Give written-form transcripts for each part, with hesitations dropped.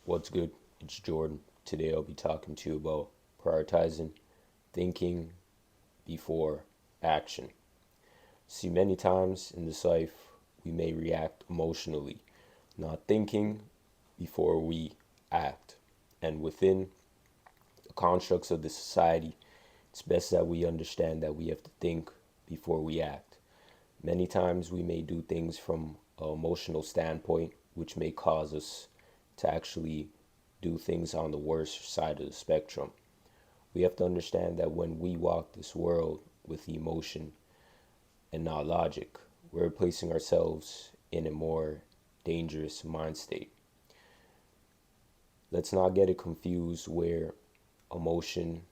What's good? It's Jordan. Today I'll be talking to you about prioritizing thinking before action. See, many times in this life, we may react emotionally, not thinking before we act. And within the constructs of the society, it's best that we understand that we have to think before we act. Many times we may do things from an emotional standpoint, which may cause us to actually do things on the worst side of the spectrum. We have to understand that when we walk this world with emotion and not logic, we're placing ourselves in a more dangerous mind state. Let's not get it confused where emotion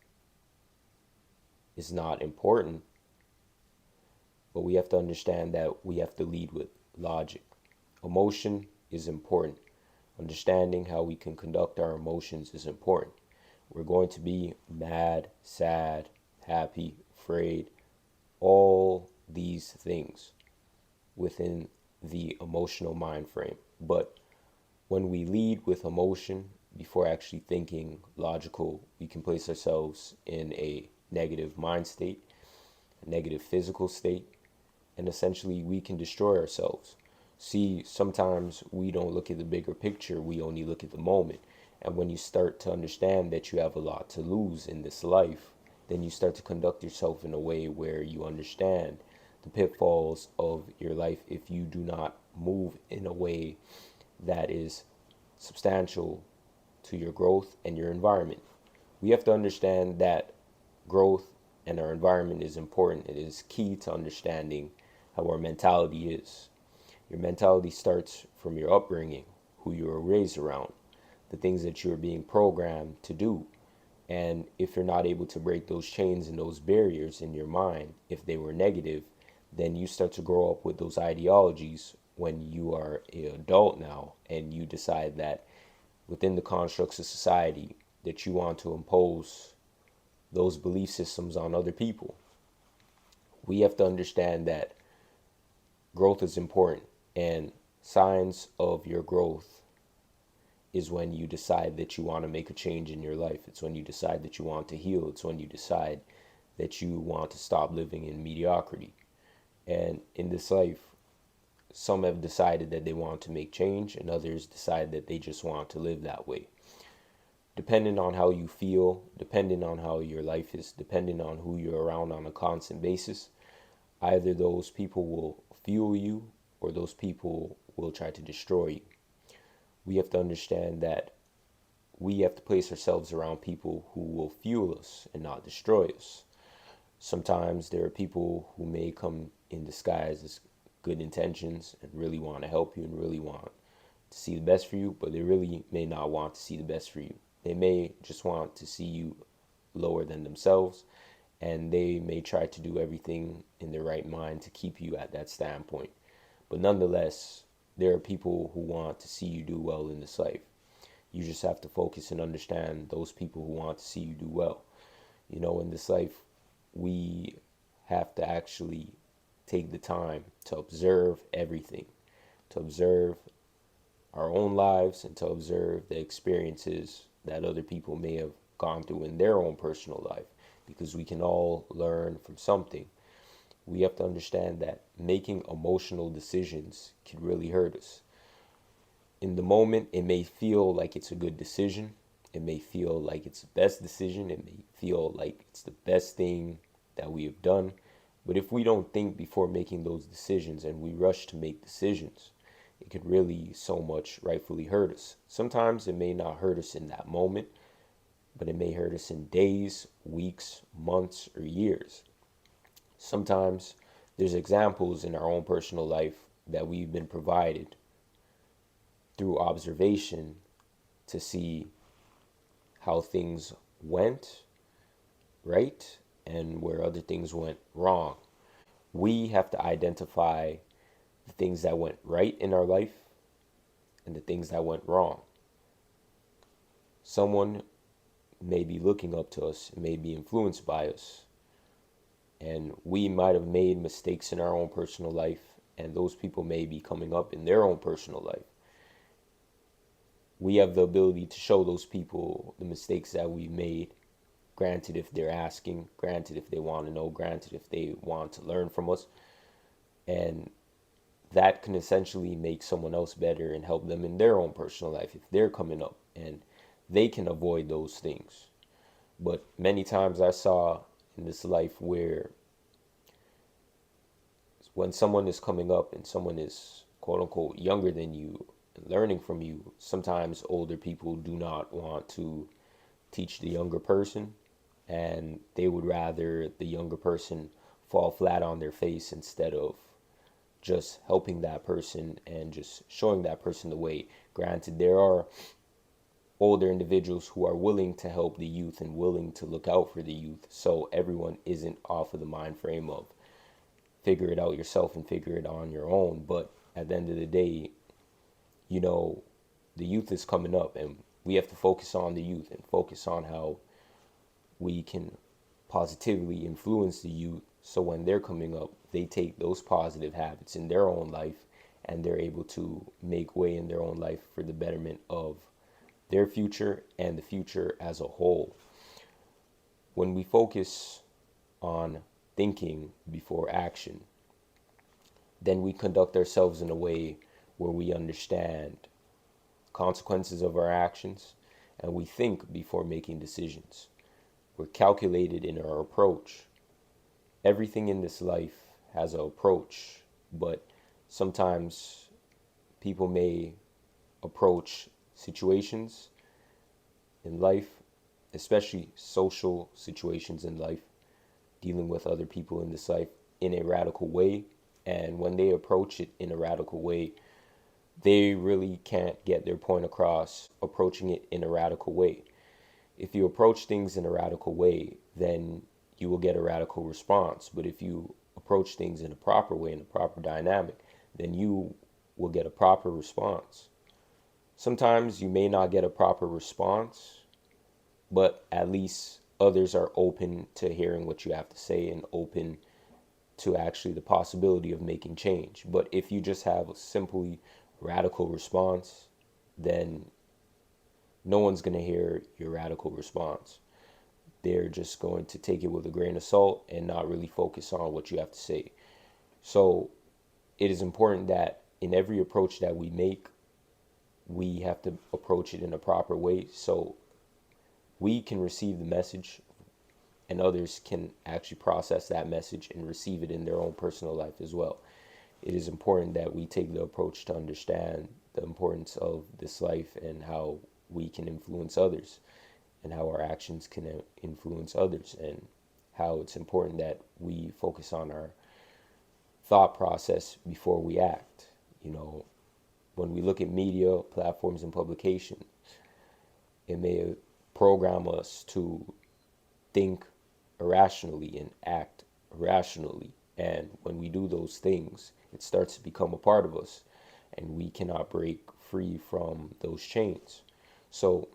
is not important, but we have to understand that we have to lead with logic. Emotion is important. Understanding how we can conduct our emotions is important. We're going to be mad, sad, happy, afraid, all these things within the emotional mind frame. But when we lead with emotion before actually thinking logical, we can place ourselves in a negative mind state, a negative physical state, and essentially we can destroy ourselves. See, sometimes we don't look at the bigger picture, we only look at the moment. And when you start to understand that you have a lot to lose in this life, then you start to conduct yourself in a way where you understand the pitfalls of your life if you do not move in a way that is substantial to your growth and your environment. We have to understand that growth and our environment is important. It is key to understanding how our mentality is. Your mentality starts from your upbringing, who you were raised around, the things that you're being programmed to do. And if you're not able to break those chains and those barriers in your mind, if they were negative, then you start to grow up with those ideologies when you are an adult now and you decide that within the constructs of society that you want to impose those belief systems on other people. We have to understand that growth is important, and signs of your growth is when you decide that you want to make a change in your life. It's when you decide that you want to heal. It's when you decide that you want to stop living in mediocrity. And in this life, some have decided that they want to make change, and others decide that they just want to live that way. Depending on how you feel, depending on how your life is, depending on who you're around on a constant basis, either those people will fuel you or those people will try to destroy you. We have to understand that we have to place ourselves around people who will fuel us and not destroy us. Sometimes there are people who may come in disguise as good intentions and really want to help you and really want to see the best for you, but they really may not want to see the best for you. They may just want to see you lower than themselves, and they may try to do everything in their right mind to keep you at that standpoint. But nonetheless, there are people who want to see you do well in this life. You just have to focus and understand those people who want to see you do well. You know, in this life, we have to actually take the time to observe everything, to observe our own lives and to observe the experiences that other people may have gone through in their own personal life, because we can all learn from something. We have to understand that making emotional decisions can really hurt us. In the moment, it may feel like it's a good decision. It may feel like it's the best decision. It may feel like it's the best thing that we have done. But if we don't think before making those decisions and we rush to make decisions, it could really so much rightfully hurt us. Sometimes it may not hurt us in that moment, but it may hurt us in days, weeks, months, or years. Sometimes there's examples in our own personal life that we've been provided through observation to see how things went right and where other things went wrong. We have to identify the things that went right in our life and the things that went wrong. Someone may be looking up to us, may be influenced by us, and we might have made mistakes in our own personal life, and those people may be coming up in their own personal life. we have the ability to show those people the mistakes that we made. Granted, if they're asking, granted, if they want to know, granted, if they want to learn from us. And that can essentially make someone else better and help them in their own personal life if they're coming up and they can avoid those things. But many times I saw in this life where when someone is coming up and someone is quote unquote younger than you and learning from you, sometimes older people do not want to teach the younger person, and they would rather the younger person fall flat on their face instead of just helping that person and just showing that person the way. Granted, there are older individuals who are willing to help the youth and willing to look out for the youth, so everyone isn't off of the mind frame of figure it out yourself and figure it on your own. But at the end of the day, you know, the youth is coming up and we have to focus on the youth and focus on how we can positively influence the youth, so when they're coming up, they take those positive habits in their own life and they're able to make way in their own life for the betterment of their future and the future as a whole. When we focus on thinking before action, then we conduct ourselves in a way where we understand consequences of our actions and we think before making decisions. We're calculated in our approach. Everything in this life has an approach, but sometimes people may approach situations in life, especially social situations in life, dealing with other people in this life in a radical way. And when they approach it in a radical way, they really can't get their point across approaching it in a radical way. If you approach things in a radical way, then you will get a radical response. But if you approach things in a proper way, in a proper dynamic, then you will get a proper response. Sometimes you may not get a proper response, but at least others are open to hearing what you have to say and open to actually the possibility of making change. But if you just have a simply radical response, then no one's going to hear your radical response. They're just going to take it with a grain of salt and not really focus on what you have to say. So it is important that in every approach that we make, we have to approach it in a proper way so we can receive the message and others can actually process that message and receive it in their own personal life as well. It is important that we take the approach to understand the importance of this life and how we can influence others and how our actions can influence others, and how it's important that we focus on our thought process before we act. You know, when we look at media, platforms, and publication, it may program us to think irrationally and act irrationally. And when we do those things, it starts to become a part of us, and we cannot break free from those chains. So,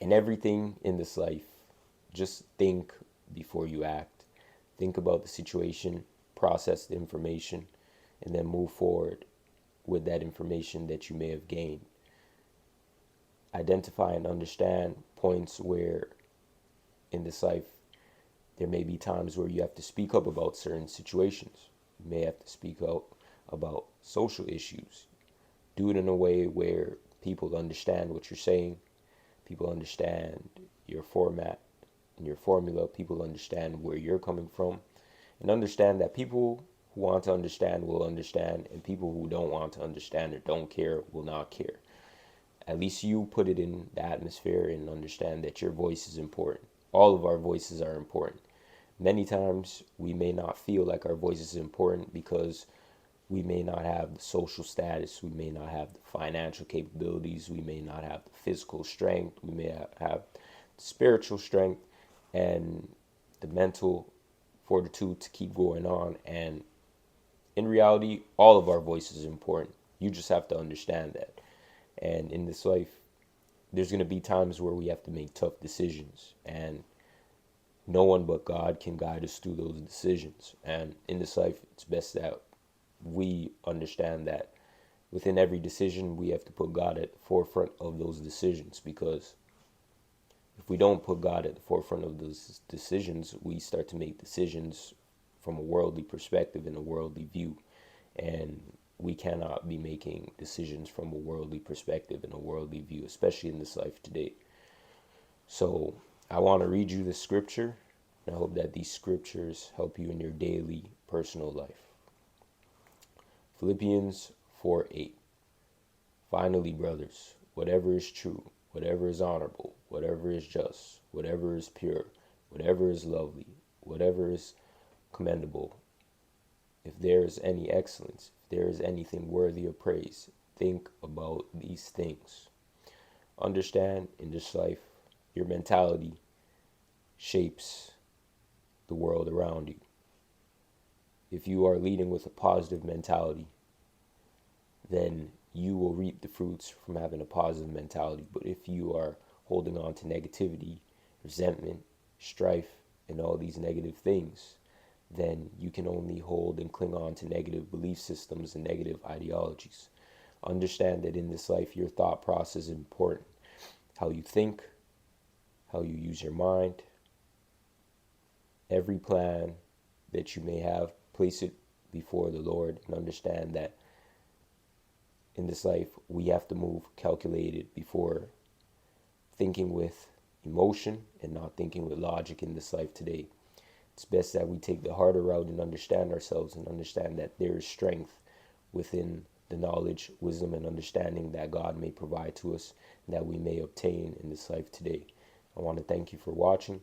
in everything in this life, just think before you act. Think about the situation, process the information, and then move forward with that information that you may have gained. Identify and understand points where in this life there may be times where you have to speak up about certain situations. You may have to speak out about social issues. Do it in a way where people understand what you're saying, people understand your format and your formula, people understand where you're coming from, and understand that people who want to understand will understand, and people who don't want to understand or don't care will not care. At least you put it in the atmosphere and understand that your voice is important. All of our voices are important. Many times we may not feel like our voice is important because we may not have the social status, we may not have the financial capabilities, we may not have the physical strength, we may have the spiritual strength and the mental fortitude to keep going on. And in reality, all of our voices are important. You just have to understand that. And in this life, there's going to be times where we have to make tough decisions, and no one but God can guide us through those decisions. And in this life, it's best that we understand that within every decision, we have to put God at the forefront of those decisions, because if we don't put God at the forefront of those decisions, we start to make decisions from a worldly perspective and a worldly view. And we cannot be making decisions from a worldly perspective and a worldly view, especially in this life today. So I want to read you the scripture, and I hope that these scriptures help you in your daily personal life. Philippians 4:8. Finally, brothers, whatever is true, whatever is honorable, whatever is just, whatever is pure, whatever is lovely, whatever is commendable, if there is any excellence, if there is anything worthy of praise, think about these things. Understand, in this life, your mentality shapes the world around you. If you are leading with a positive mentality, then you will reap the fruits from having a positive mentality. But if you are holding on to negativity, resentment, strife, and all these negative things, then you can only hold and cling on to negative belief systems and negative ideologies. Understand that in this life, your thought process is important. How you think, how you use your mind. Every plan that you may have, place it before the Lord, and understand that in this life, we have to move calculated before thinking with emotion and not thinking with logic in this life today. It's best that we take the harder route and understand ourselves, and understand that there is strength within the knowledge, wisdom, and understanding that God may provide to us and that we may obtain in this life today. I want to thank you for watching.